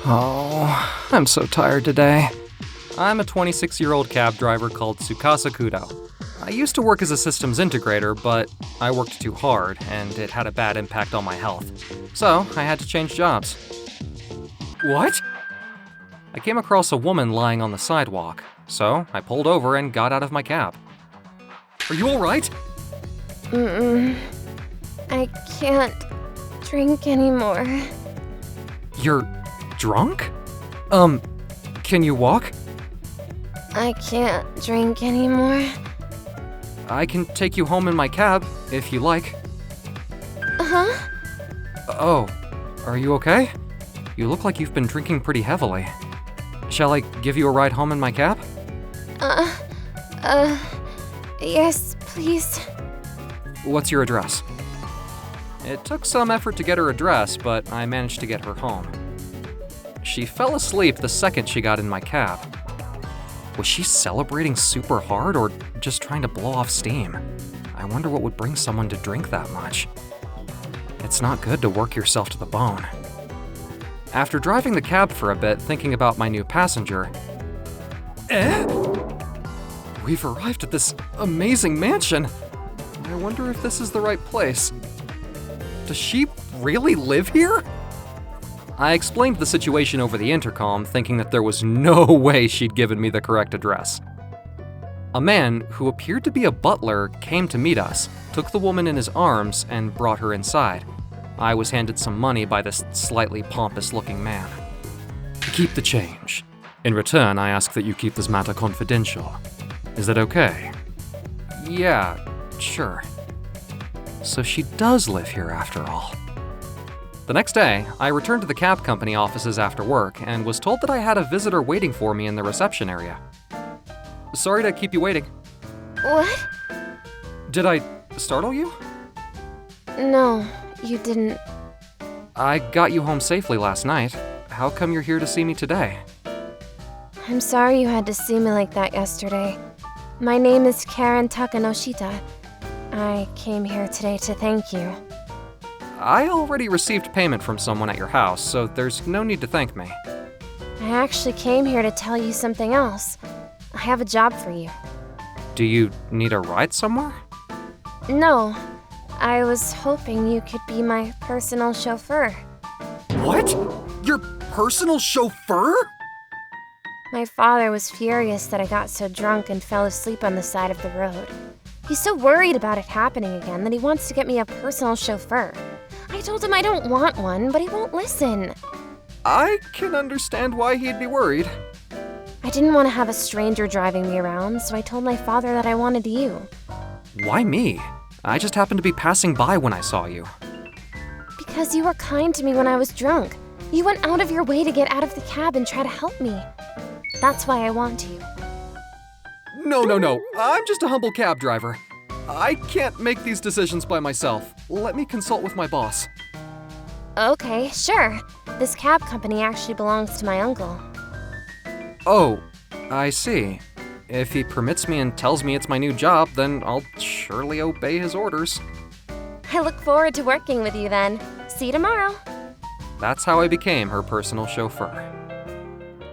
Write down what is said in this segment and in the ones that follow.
Oh, I'm so tired today. I'm a 26-year-old cab driver called Tsukasa Kudo. I used to work as a systems integrator, but I worked too hard, and it had a bad impact on my health. So, I had to change jobs. What? I came across a woman lying on the sidewalk, so I pulled over and got out of my cab. Are you alright? I can't drink anymore. You're drunk? Can you walk? I can't drink anymore. I can take you home in my cab, if you like. Huh? Oh, are you okay? You look like you've been drinking pretty heavily. Shall I give you a ride home in my cab? Yes, please. What's your address? It took some effort to get her address, but I managed to get her home. She fell asleep the second she got in my cab. Was she celebrating super hard or just trying to blow off steam? I wonder what would bring someone to drink that much. It's not good to work yourself to the bone. After driving the cab for a bit, thinking about my new passenger, we've arrived at this amazing mansion. I wonder if this is the right place. Does she really live here? I explained the situation over the intercom, thinking that there was no way she'd given me the correct address. A man, who appeared to be a butler, came to meet us, took the woman in his arms, and brought her inside. I was handed some money by this slightly pompous-looking man. Keep the change. In return, I ask that you keep this matter confidential. Is that okay? Yeah, sure. So she does live here after all. The next day, I returned to the cab company offices after work and was told that I had a visitor waiting for me in the reception area. Sorry to keep you waiting. What? Did I startle you? No, you didn't. I got you home safely last night. How come you're here to see me today? I'm sorry you had to see me like that yesterday. My name is Karen Takanoshita. I came here today to thank you. I already received payment from someone at your house, so there's no need to thank me. I actually came here to tell you something else. I have a job for you. Do you need a ride somewhere? No, I was hoping you could be my personal chauffeur. What? Your personal chauffeur? My father was furious that I got so drunk and fell asleep on the side of the road. He's so worried about it happening again that he wants to get me a personal chauffeur. I told him I don't want one, but he won't listen. I can understand why he'd be worried. I didn't want to have a stranger driving me around, so I told my father that I wanted you. Why me? I just happened to be passing by when I saw you. Because you were kind to me when I was drunk. You went out of your way to get out of the cab and try to help me. That's why I want you. No. I'm just a humble cab driver. I can't make these decisions by myself. Let me consult with my boss. Okay, sure. This cab company actually belongs to my uncle. Oh, I see. If he permits me and tells me it's my new job, then I'll surely obey his orders. I look forward to working with you then. See you tomorrow. That's how I became her personal chauffeur.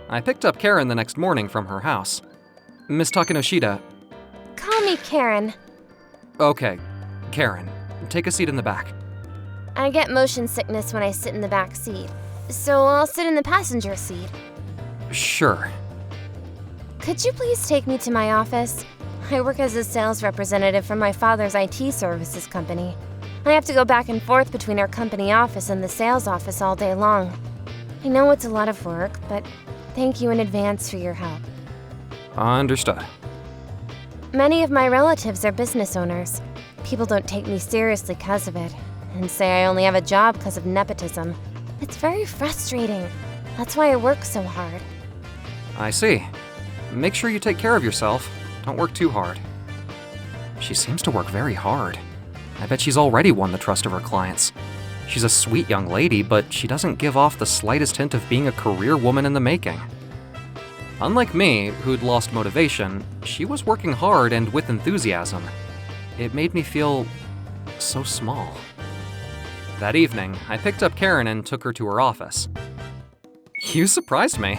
I picked up Karen the next morning from her house. Miss Takanoshita. Call me Karen. Okay, Karen, take a seat in the back. I get motion sickness when I sit in the back seat, so I'll sit in the passenger seat. Sure. Could you please take me to my office? I work as a sales representative for my father's IT services company. I have to go back and forth between our company office and the sales office all day long. I know it's a lot of work, but thank you in advance for your help. Understood. Many of my relatives are business owners. People don't take me seriously because of it, and say I only have a job because of nepotism. It's very frustrating. That's why I work so hard. I see. Make sure you take care of yourself. Don't work too hard. She seems to work very hard. I bet she's already won the trust of her clients. She's a sweet young lady, but she doesn't give off the slightest hint of being a career woman in the making. Unlike me, who'd lost motivation, she was working hard and with enthusiasm. It made me feel so small. That evening, I picked up Karen and took her to her office. You surprised me.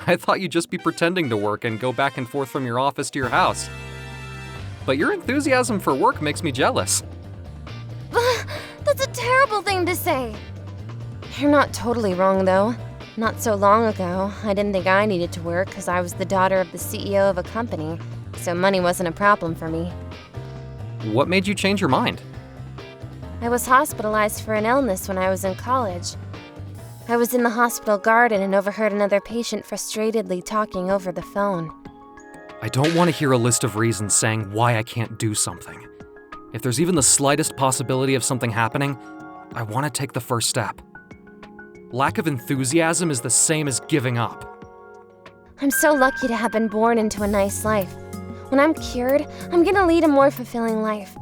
I thought you'd just be pretending to work and go back and forth from your office to your house. But your enthusiasm for work makes me jealous. That's a terrible thing to say. You're not totally wrong, though. Not so long ago, I didn't think I needed to work because I was the daughter of the CEO of a company, so money wasn't a problem for me. What made you change your mind? I was hospitalized for an illness when I was in college. I was in the hospital garden and overheard another patient frustratedly talking over the phone. I don't want to hear a list of reasons saying why I can't do something. If there's even the slightest possibility of something happening, I want to take the first step. Lack of enthusiasm is the same as giving up. I'm so lucky to have been born into a nice life. When I'm cured, I'm gonna lead a more fulfilling life.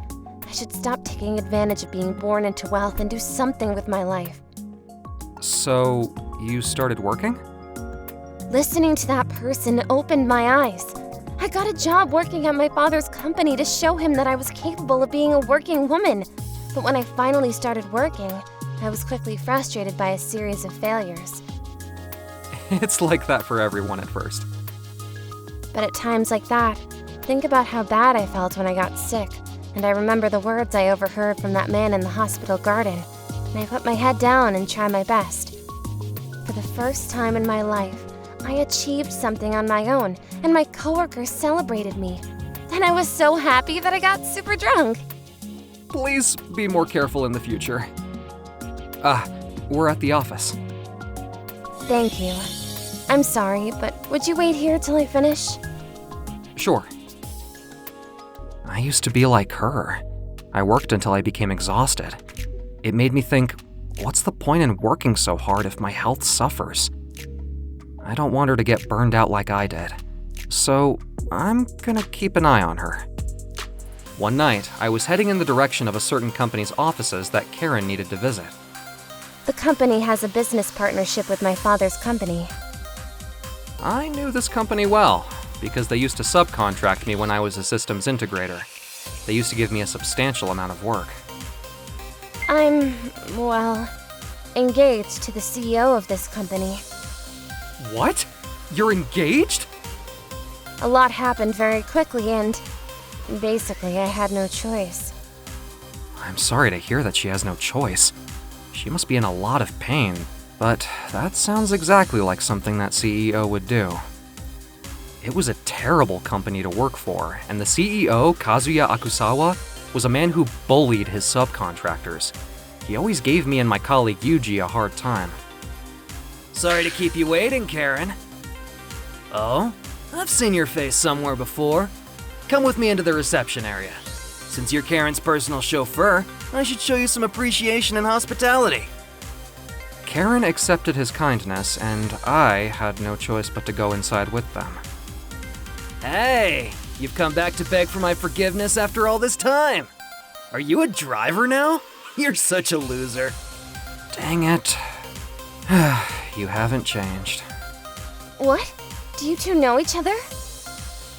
I should stop taking advantage of being born into wealth and do something with my life. So, you started working? Listening to that person opened my eyes. I got a job working at my father's company to show him that I was capable of being a working woman. But when I finally started working, I was quickly frustrated by a series of failures. It's like that for everyone at first. But at times like that, think about how bad I felt when I got sick, and I remember the words I overheard from that man in the hospital garden, and I put my head down and tried my best. For the first time in my life, I achieved something on my own, and my coworkers celebrated me. And I was so happy that I got super drunk. Please be more careful in the future. We're at the office. Thank you. I'm sorry, but would you wait here till I finish? Sure. I used to be like her. I worked until I became exhausted. It made me think, what's the point in working so hard if my health suffers? I don't want her to get burned out like I did. So I'm gonna keep an eye on her. One night, I was heading in the direction of a certain company's offices that Karen needed to visit. The company has a business partnership with my father's company. I knew this company well, because they used to subcontract me when I was a systems integrator. They used to give me a substantial amount of work. I'm, engaged to the CEO of this company. What? You're engaged? A lot happened very quickly and basically I had no choice. I'm sorry to hear that she has no choice. She must be in a lot of pain, but that sounds exactly like something that CEO would do. It was a terrible company to work for, and the CEO, Kazuya Akusawa, was a man who bullied his subcontractors. He always gave me and my colleague Yuji a hard time. Sorry to keep you waiting, Karen. Oh? I've seen your face somewhere before. Come with me into the reception area. Since you're Karen's personal chauffeur, I should show you some appreciation and hospitality. Karen accepted his kindness, and I had no choice but to go inside with them. Hey, you've come back to beg for my forgiveness after all this time. Are you a driver now? You're such a loser. Dang it. You haven't changed. What? Do you two know each other?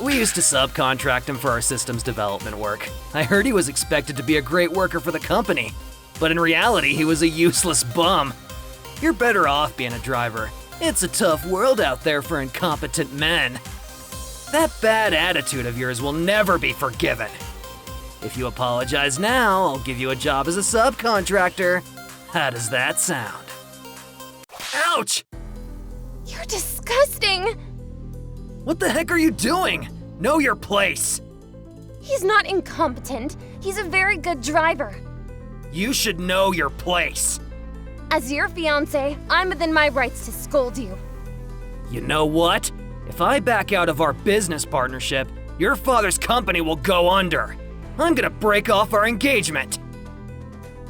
We used to subcontract him for our systems development work. I heard he was expected to be a great worker for the company, but in reality, he was a useless bum. You're better off being a driver. It's a tough world out there for incompetent men. That bad attitude of yours will never be forgiven. If you apologize now, I'll give you a job as a subcontractor. How does that sound? Ouch! You're disgusting! What the heck are you doing? Know your place! He's not incompetent. He's a very good driver. You should know your place. As your fiancé, I'm within my rights to scold you. You know what? If I back out of our business partnership, your father's company will go under. I'm gonna break off our engagement.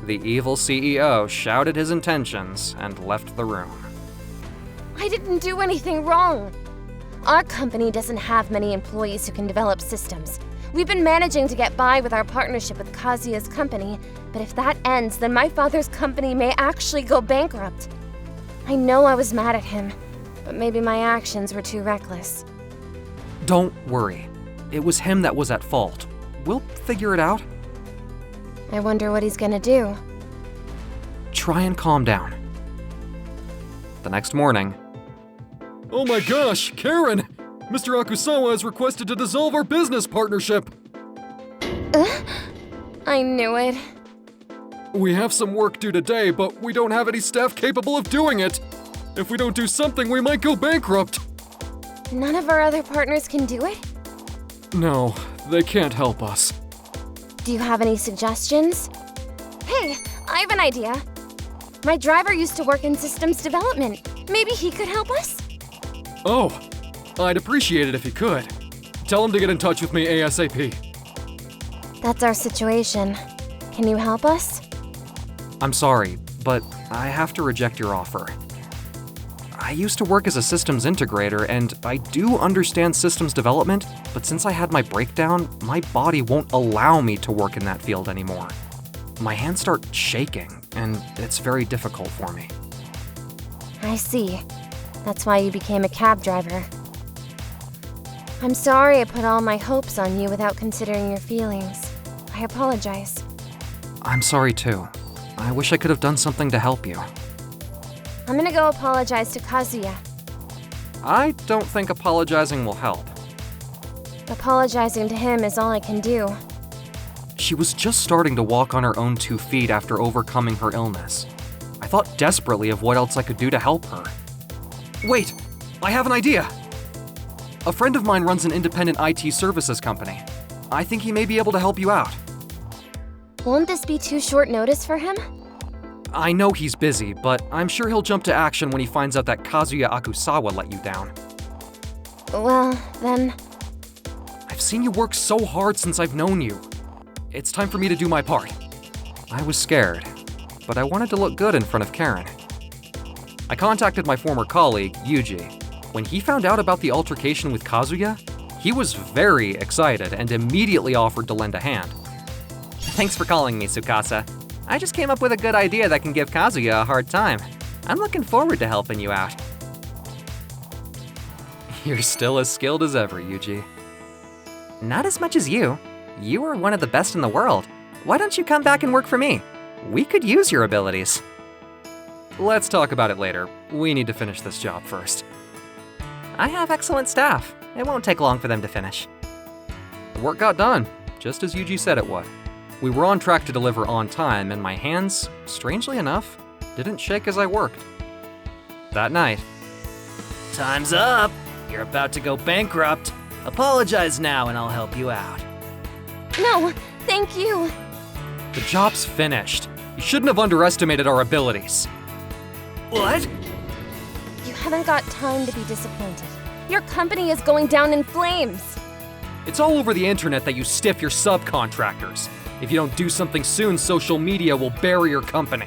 The evil CEO shouted his intentions and left the room. I didn't do anything wrong. Our company doesn't have many employees who can develop systems. We've been managing to get by with our partnership with Kazuya's company, but if that ends, then my father's company may actually go bankrupt. I know I was mad at him, but maybe my actions were too reckless. Don't worry. It was him that was at fault. We'll figure it out. I wonder what he's gonna do. Try and calm down. The next morning, Oh my gosh, Karen! Mr. Akusawa has requested to dissolve our business partnership! I knew it. We have some work due today, but we don't have any staff capable of doing it! If we don't do something, we might go bankrupt! None of our other partners can do it? No, they can't help us. Do you have any suggestions? Hey, I have an idea. My driver used to work in systems development. Maybe he could help us? Oh, I'd appreciate it if you could. Tell him to get in touch with me ASAP. That's our situation. Can you help us? I'm sorry, but I have to reject your offer. I used to work as a systems integrator, and I do understand systems development, but since I had my breakdown, my body won't allow me to work in that field anymore. My hands start shaking, and it's very difficult for me. I see. That's why you became a cab driver. I'm sorry I put all my hopes on you without considering your feelings. I apologize. I'm sorry too. I wish I could have done something to help you. I'm gonna go apologize to Kazuya. I don't think apologizing will help. Apologizing to him is all I can do. She was just starting to walk on her own 2 feet after overcoming her illness. I thought desperately of what else I could do to help her. Wait, I have an idea! A friend of mine runs an independent IT services company. I think he may be able to help you out. Won't this be too short notice for him? I know he's busy, but I'm sure he'll jump to action when he finds out that Kazuya Akusawa let you down. Well, then... I've seen you work so hard since I've known you. It's time for me to do my part. I was scared, but I wanted to look good in front of Karen. I contacted my former colleague, Yuji. When he found out about the altercation with Kazuya, he was very excited and immediately offered to lend a hand. Thanks for calling me, Tsukasa. I just came up with a good idea that can give Kazuya a hard time. I'm looking forward to helping you out. You're still as skilled as ever, Yuji. Not as much as you. You are one of the best in the world. Why don't you come back and work for me? We could use your abilities. Let's talk about it later. We need to finish this job first. I have excellent staff. It won't take long for them to finish. The work got done, just as Yuji said it would. We were on track to deliver on time, and my hands, strangely enough, didn't shake as I worked. That night... Time's up! You're about to go bankrupt. Apologize now and I'll help you out. No, thank you. The job's finished. You shouldn't have underestimated our abilities. What? You haven't got time to be disappointed. Your company is going down in flames. It's all over the internet that you stiff your subcontractors. If you don't do something soon, social media will bury your company.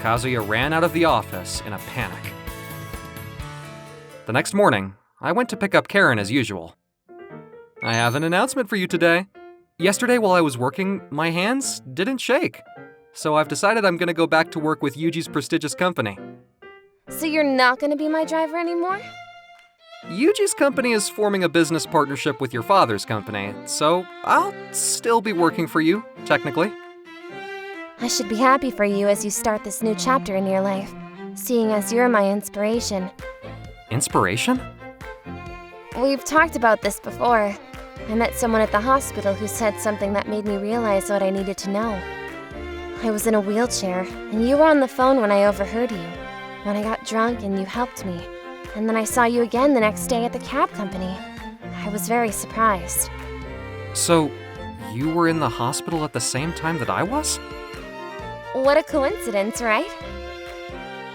Kazuya ran out of the office in a panic. The next morning, I went to pick up Karen as usual. I have an announcement for you today. Yesterday while I was working, my hands didn't shake. So I've decided I'm gonna go back to work with Yuji's prestigious company. So you're not gonna be my driver anymore? Yuji's company is forming a business partnership with your father's company, so I'll still be working for you, technically. I should be happy for you as you start this new chapter in your life, seeing as you're my inspiration. Inspiration? We've talked about this before. I met someone at the hospital who said something that made me realize what I needed to know. I was in a wheelchair, and you were on the phone when I overheard you. When I got drunk and you helped me. And then I saw you again the next day at the cab company. I was very surprised. So, you were in the hospital at the same time that I was? What a coincidence, right?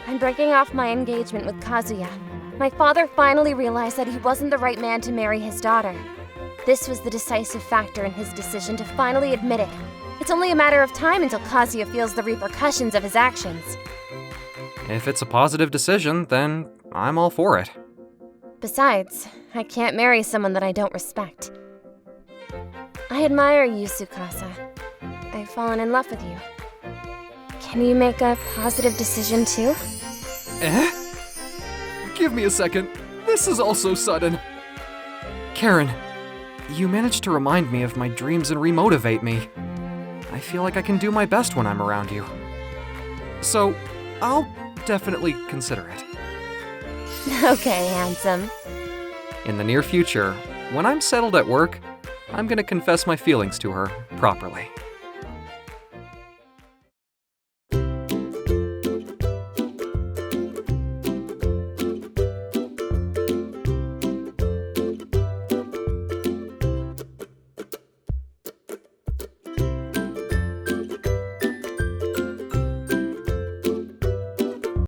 I'm breaking off my engagement with Kazuya. My father finally realized that he wasn't the right man to marry his daughter. This was the decisive factor in his decision to finally admit it. It's only a matter of time until Kazuya feels the repercussions of his actions. If it's a positive decision, then I'm all for it. Besides, I can't marry someone that I don't respect. I admire you, Tsukasa. I've fallen in love with you. Can you make a positive decision too? Eh? Give me a second. This is all so sudden. Karen, you managed to remind me of my dreams and remotivate me. I feel like I can do my best when I'm around you. So, I'll definitely consider it. Okay, handsome. In the near future, when I'm settled at work, I'm gonna confess my feelings to her properly.